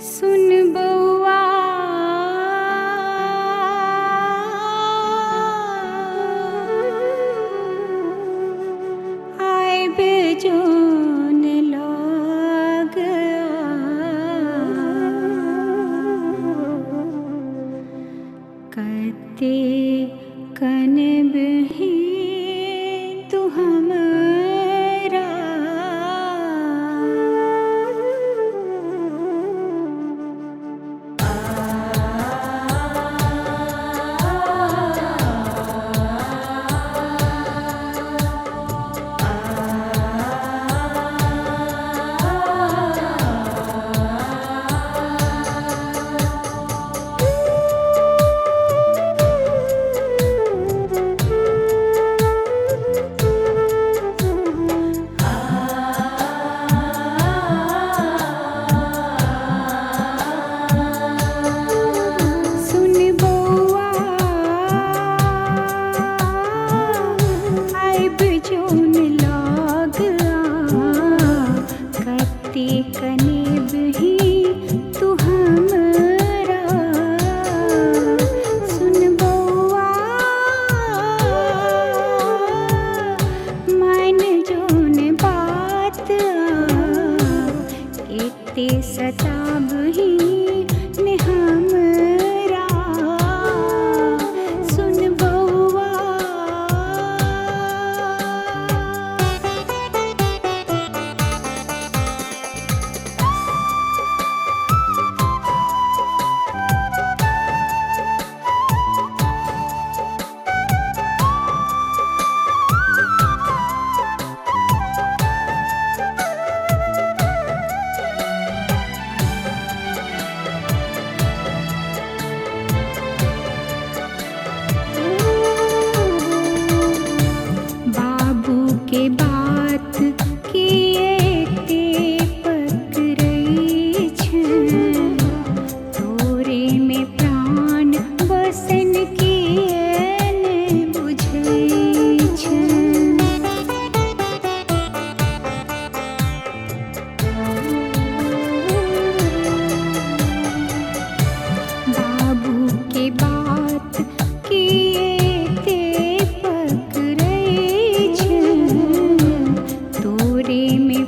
सुन बउआ आइब जोन लग कते कन बही तू हमरा सताब ही ने हमरा सुन बउआ के बात किए ते पकड़ै छै तोरे में प्राण बसन किए ने बुझै छै बाबू के बात किए ते पकड़ै छै तोरे में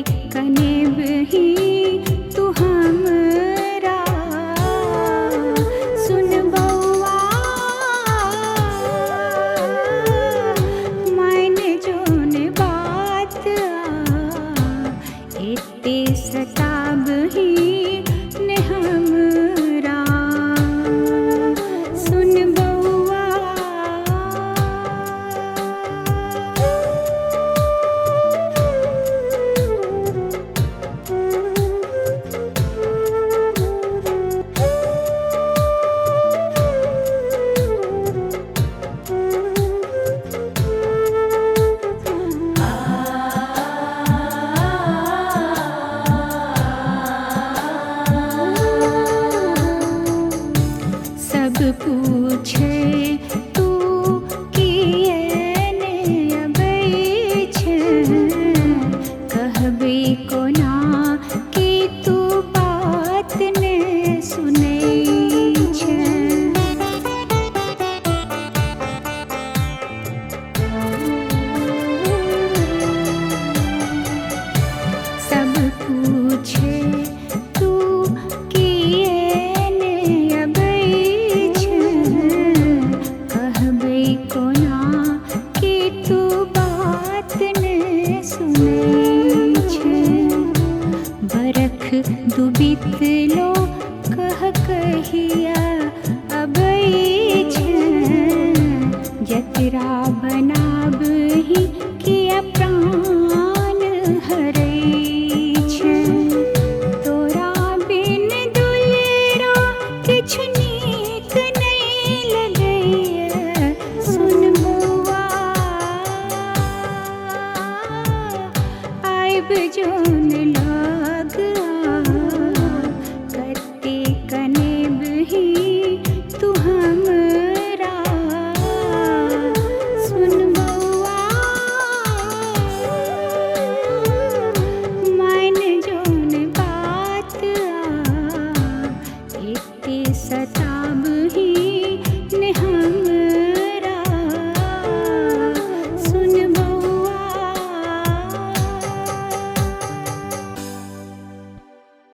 कने बही तू हमरा सुन बउआ मान जोन बात एते सताबही ने हमरा सुन बउआ सब पूछे तू किएने अबै छै कहबे कोना कि तू बात ने सुनै छै सब पूछे तू किएने अबै छै कहबै कोना कि तू बात ने सुनै छै बरख दू बितलो कह कहिया अबै छै जतरा बनाबही किया प्राण हरै छै तोरा बिन दुलेरो किछु नीक नहि लगैए सुन बउआ आइब जोन लऽ